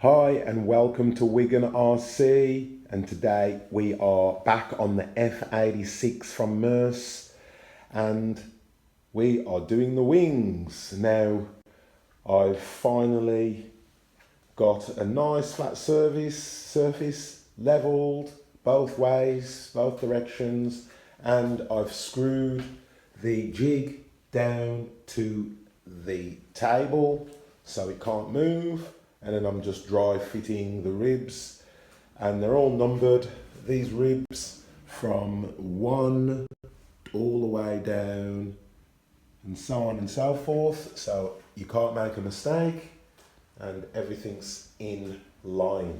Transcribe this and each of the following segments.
Hi and welcome to WigganRC, and today we are back on the F86 from Mirce and we are doing the wings. Now I've finally got a nice flat surface levelled both ways, both directions, and I've screwed the jig down to the table so it can't move. And then I'm just dry fitting the ribs, and they're all numbered, these ribs, from 1 all the way down and so on and so forth, so you can't make a mistake and everything's in line.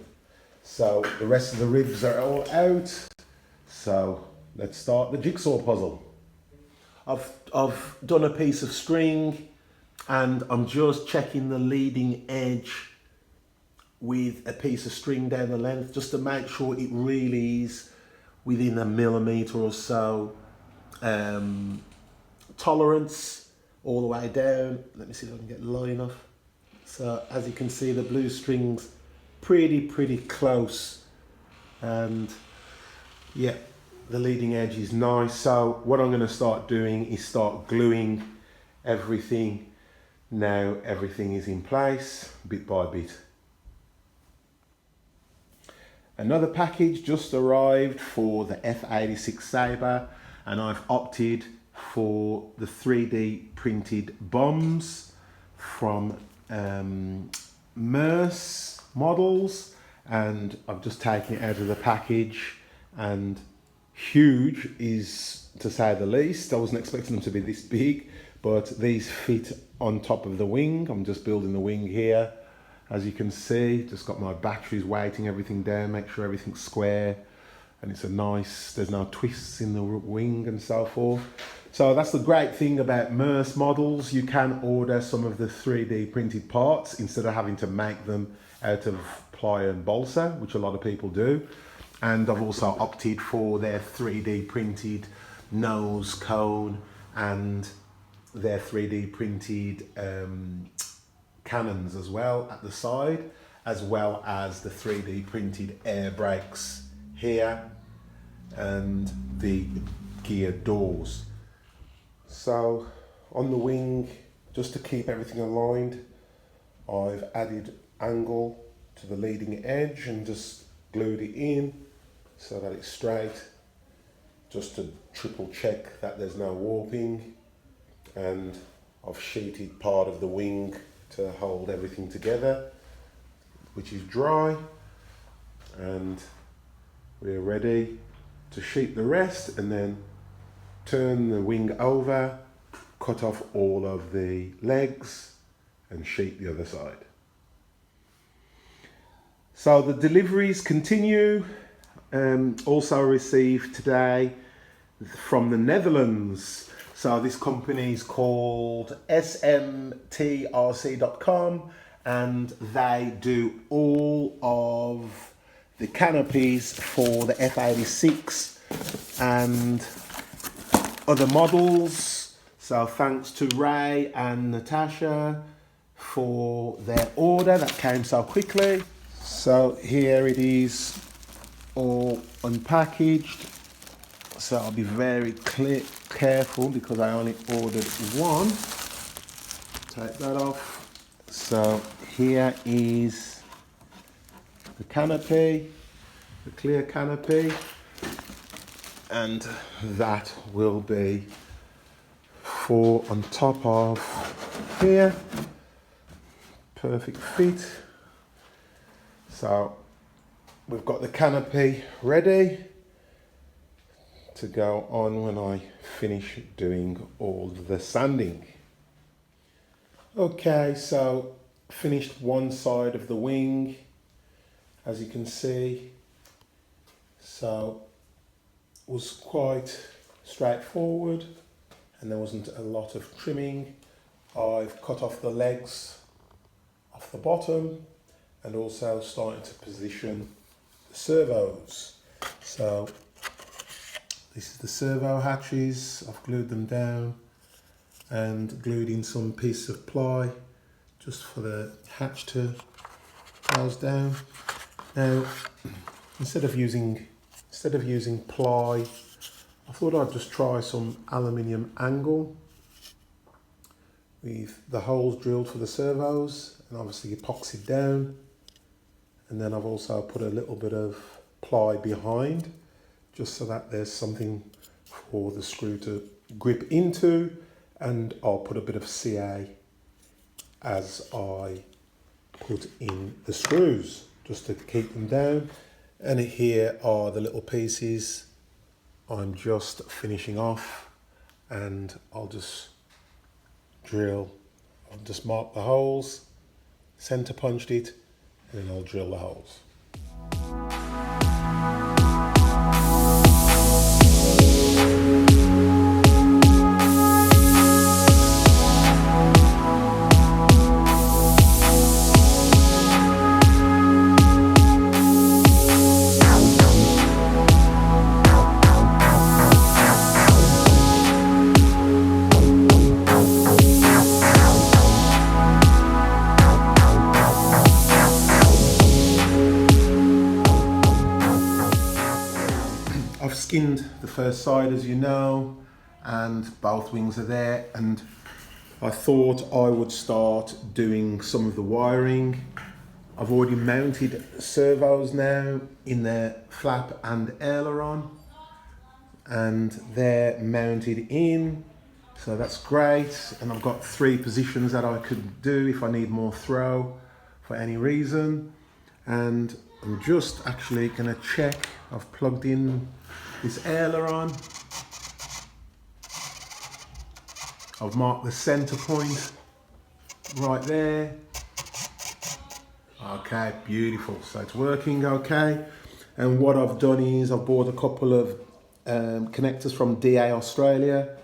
So the rest of the ribs are all out, so let's start the jigsaw puzzle. I've done a piece of string and I'm just checking the leading edge with a piece of string down the length just to make sure it really is within a millimetre or so tolerance all the way down. Let me see if I can get low enough. So as you can see, the blue string's pretty close, and yeah, the leading edge is nice. So what I'm going to start doing is start gluing everything. Now everything is in place bit by bit. Another package just arrived for the F86 Sabre, and I've opted for the 3D printed bombs from Mirce models, and I've just taken it out of the package, and huge is to say the least. I wasn't expecting them to be this big, but these fit on top of the wing. I'm just building the wing here. As you can see, just got my batteries weighting everything down, make sure everything's square, and it's a nice, there's no twists in the wing and so forth. So that's the great thing about Mirce models. You can order some of the 3D printed parts instead of having to make them out of ply and balsa, which a lot of people do. And I've also opted for their 3D printed nose cone and their 3D printed cannons as well at the side, as well as the 3D printed air brakes here and the gear doors. So on the wing, just to keep everything aligned, I've added angle to the leading edge and just glued it in so that it's straight, just to triple check that there's no warping. And I've sheeted part of the wing to hold everything together, which is dry, and we're ready to sheet the rest and then turn the wing over, cut off all of the legs and sheet the other side. So the deliveries continue. Also received today from the Netherlands. So this company is called smtrc.com, and they do all of the canopies for the F86 and other models. So thanks to Ray and Natasha for their order that came so quickly. So here it is, all unpackaged. So I'll be very careful because I only ordered one. Take that off. So here is the canopy, the clear canopy, and that will be for on top of here. Perfect fit. So we've got the canopy ready to go on when I finish doing all the sanding. Okay, so finished one side of the wing, as you can see. So it was quite straightforward and there wasn't a lot of trimming. I've cut off the legs off the bottom and also started to position the servos. So this is the servo hatches. I've glued them down and glued in some piece of ply just for the hatch to those down. Now, instead of using ply, I thought I'd just try some aluminium angle with the holes drilled for the servos and obviously epoxied down. And then I've also put a little bit of ply behind, just so that there's something for the screw to grip into, and I'll put a bit of CA as I put in the screws, just to keep them down. And here are the little pieces I'm just finishing off, and I'll just mark the holes, center punched it, and then I'll drill the holes. I've skinned the first side, as you know, and both wings are there, and I thought I would start doing some of the wiring. I've already mounted servos now in their flap and aileron, and they're mounted in, so that's great. And I've got 3 positions that I could do if I need more throw for any reason. And I'm just actually going to check. I've plugged in this aileron. I've marked the center point right there. Okay, beautiful. So it's working okay. And what I've done is I've bought a couple of connectors from DA Australia,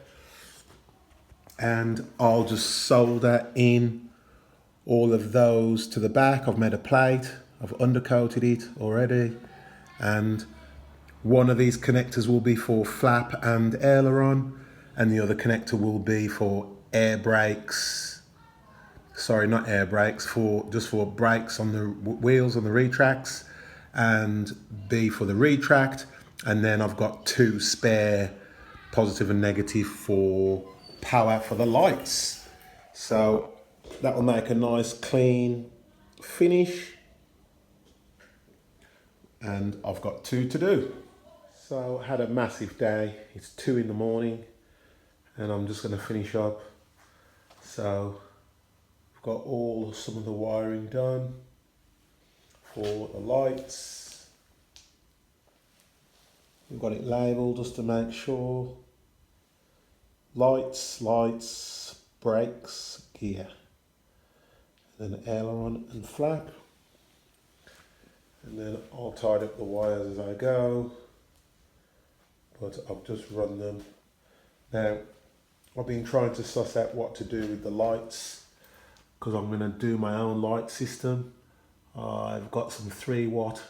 and I'll just solder in all of those to the back. I've made a plate. I've undercoated it already, and one of these connectors will be for flap and aileron, and the other connector will be for air brakes. Sorry, not air brakes, just for brakes on the wheels on the retracts, and B for the retract. And then I've got 2 spare positive and negative for power for the lights. So that will make a nice clean finish. And I've got 2 to do. So I had a massive day. It's 2 in the morning, and I'm just going to finish up. So I've got some of the wiring done for the lights. We've got it labelled just to make sure. Lights, brakes, gear. And then aileron and flap. And then I'll tidy up the wires as I go. But I've just run them. Now, I've been trying to suss out what to do with the lights, because I'm going to do my own light system. I've got some 3-watt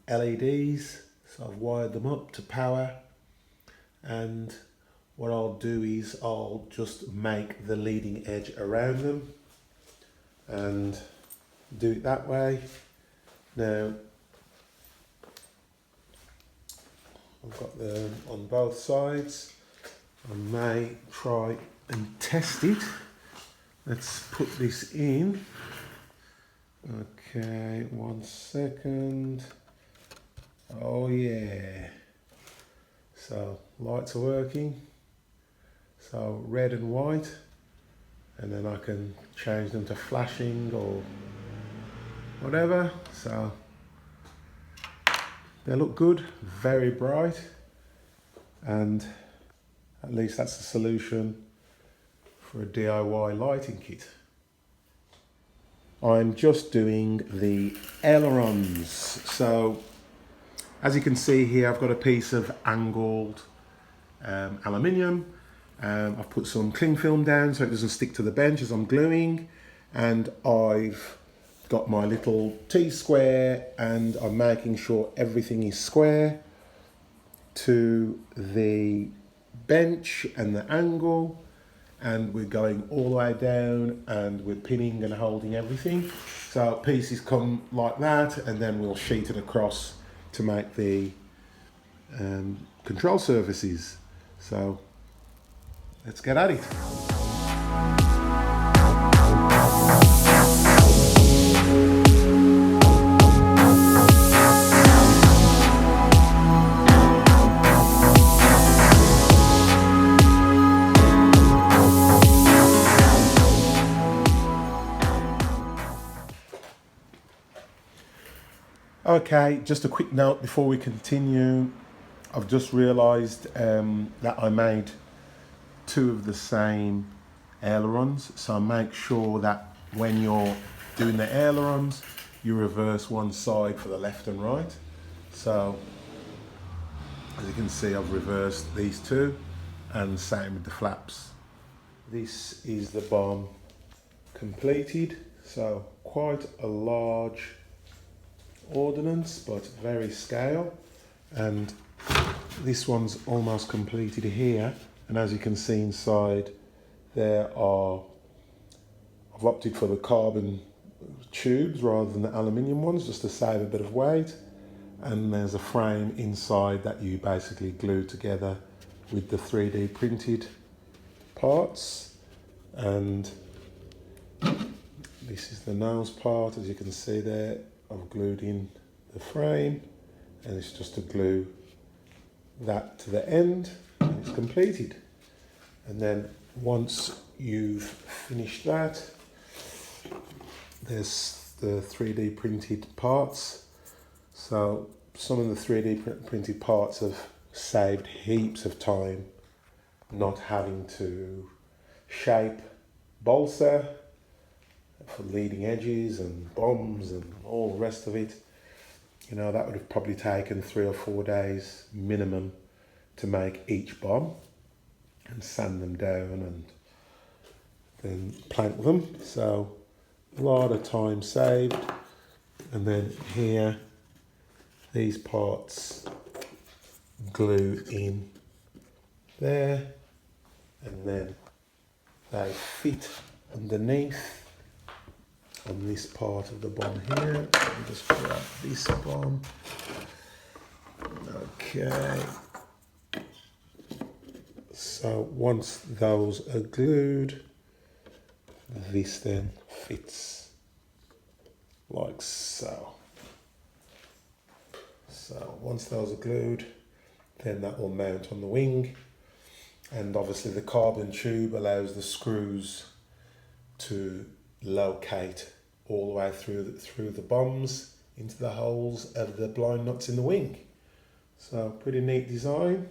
LEDs, so I've wired them up to power, and what I'll do is I'll just make the leading edge around them and do it that way. Now, I've got them on both sides. I may try and test it. Let's put this in. Okay, 1 second. Oh yeah. So lights are working. So red and white, and then I can change them to flashing or whatever. So they look good, very bright, and at least that's the solution for a DIY lighting kit. I'm just doing the ailerons. So as you can see here, I've got a piece of angled aluminium. I've put some cling film down so it doesn't stick to the bench as I'm gluing, and I've got my little T-square, and I'm making sure everything is square to the bench and the angle, and we're going all the way down, and we're pinning and holding everything. So pieces come like that, and then we'll sheet it across to make the control surfaces. So let's get at it. Okay, just a quick note before we continue. I've just realised that I made two of the same ailerons, so make sure that when you're doing the ailerons you reverse one side for the left and right. So as you can see, I've reversed these two, and same with the flaps. This is the bomb completed, so quite a large ordnance but very scale, and this one's almost completed here, and as you can see inside there are, I've opted for the carbon tubes rather than the aluminium ones just to save a bit of weight, and there's a frame inside that you basically glue together with the 3D printed parts, and this is the nose part. As you can see there, I've glued in the frame, and it's just to glue that to the end, and it's completed. And then once you've finished that, there's the 3D printed parts. So some of the 3D printed parts have saved heaps of time not having to shape balsa for leading edges and bombs and all the rest of it. You know, that would have probably taken 3 or 4 days minimum to make each bomb and sand them down and then plank them. So a lot of time saved. And then here, these parts glue in there, and then they fit underneath on this part of the bomb here. Let me just grab this bomb. Okay. So once those are glued, this then fits like so. So once those are glued, then that will mount on the wing, and obviously the carbon tube allows the screws to locate all the way through the bombs into the holes of the blind nuts in the wing. So pretty neat design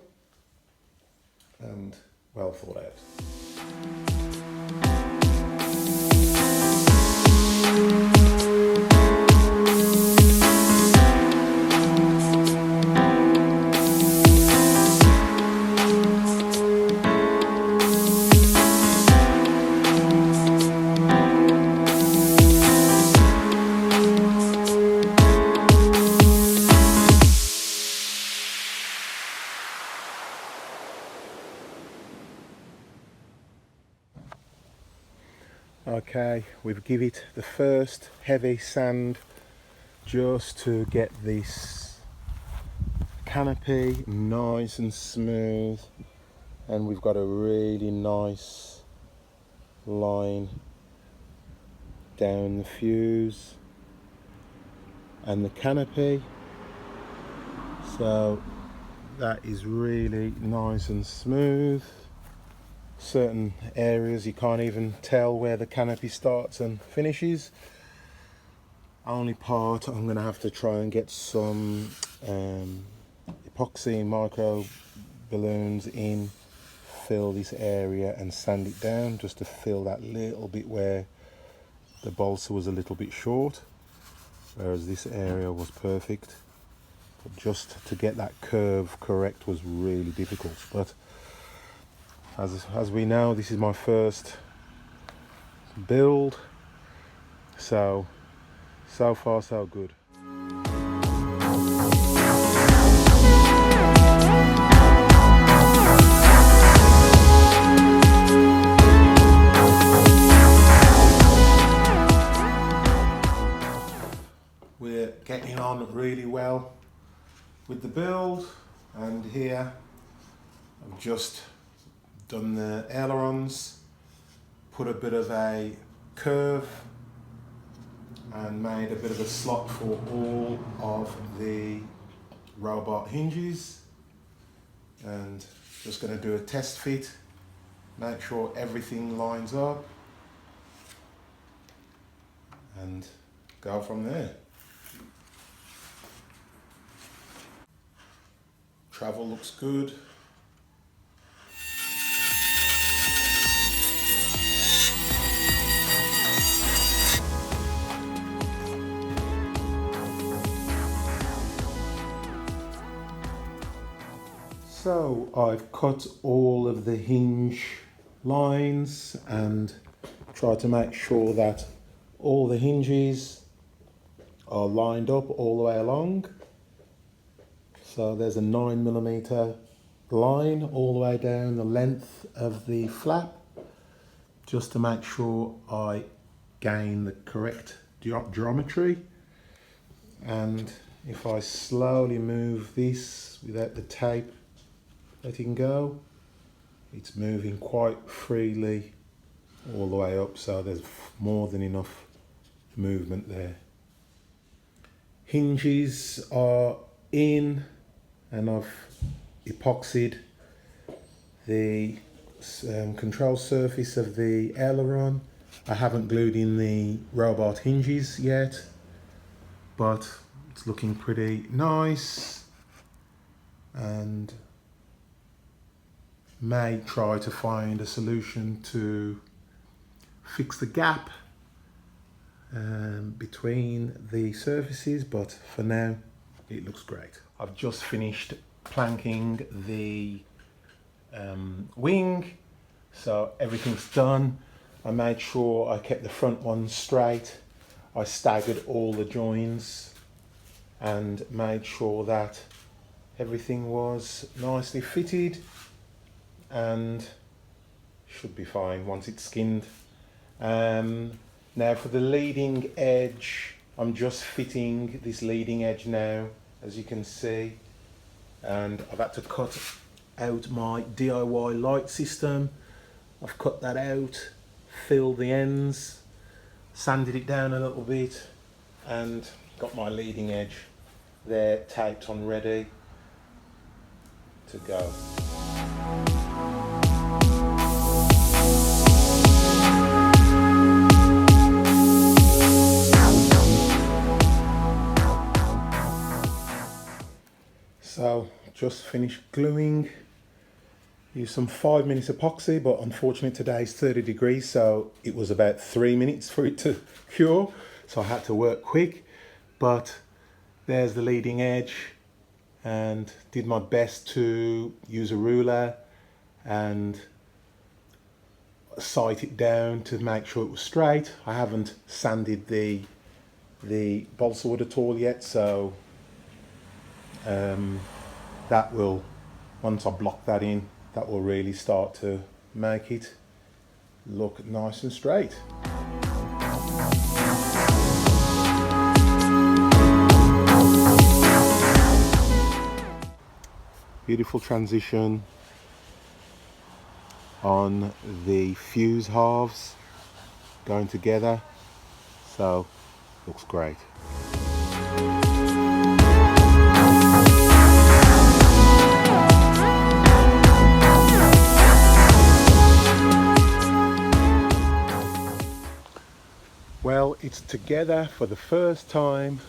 and well thought out. Okay, we've given it the first heavy sand just to get this canopy nice and smooth, and we've got a really nice line down the fuse and the canopy, so that is really nice and smooth. Certain areas you can't even tell where the canopy starts and finishes. Only part I'm going to have to try and get some epoxy micro balloons in, fill this area and sand it down just to fill that little bit where the balsa was a little bit short, whereas this area was perfect. But just to get that curve correct was really difficult. But as we know, this is my first build, so far so good. on really well with the build. And here I've just done the ailerons, put a bit of a curve and made a bit of a slot for all of the robot hinges, and just going to do a test fit, make sure everything lines up and go from there. Travel looks good. So I've cut all of the hinge lines and tried to make sure that all the hinges are lined up all the way along. So there's a 9mm line all the way down the length of the flap, just to make sure I gain the correct geometry. And if I slowly move this without the tape letting go, it's moving quite freely all the way up, so there's more than enough movement there. Hinges are in, and I've epoxied the control surface of the aileron. I haven't glued in the robot hinges yet, but it's looking pretty nice, and may try to find a solution to fix the gap between the surfaces, but for now it looks great. I've just finished planking the wing, so everything's done. I made sure I kept the front one straight. I staggered all the joins and made sure that everything was nicely fitted, and should be fine once it's skinned. Now for the leading edge, I'm just fitting this leading edge now, as you can see, and I've had to cut out my DIY light system. I've cut that out, filled the ends, sanded it down a little bit, and got my leading edge there taped on ready to go. So just finished gluing. Used some 5 minutes epoxy, but unfortunately today's 30 degrees, so it was about 3 minutes for it to cure, so I had to work quick. But there's the leading edge, and did my best to use a ruler and sight it down to make sure it was straight. I haven't sanded the balsa wood at all yet, so that will, once I block that in, that will really start to make it look nice and straight. Beautiful transition on the fuse halves going together, so looks great. Well, it's together for the first time,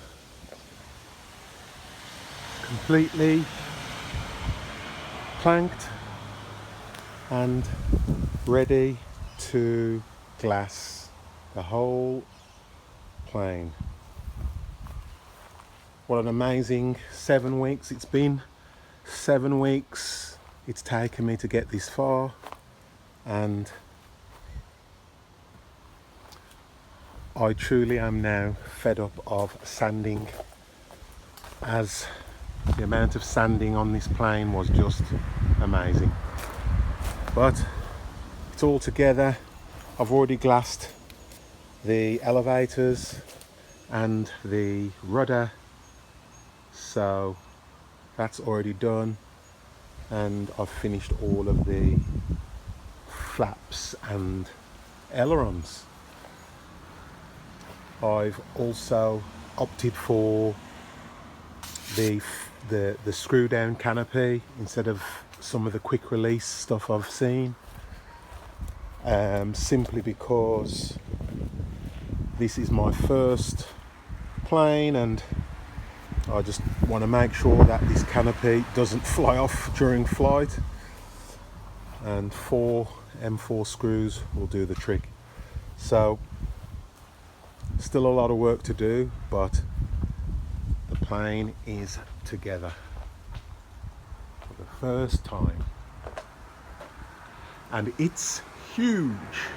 completely planked and ready to glass the whole plane. What an amazing 7 weeks it's been. 7 weeks it's taken me to get this far, and I truly am now fed up of sanding, as the amount of sanding on this plane was just amazing. But it's all together. I've already glassed the elevators and the rudder So that's already done, and I've finished all of the flaps and ailerons. I've also opted for the screw down canopy instead of some of the quick release stuff I've seen, simply because this is my first plane and I just want to make sure that this canopy doesn't fly off during flight, and 4 M4 screws will do the trick. So still a lot of work to do, but the plane is together for the first time, and it's huge.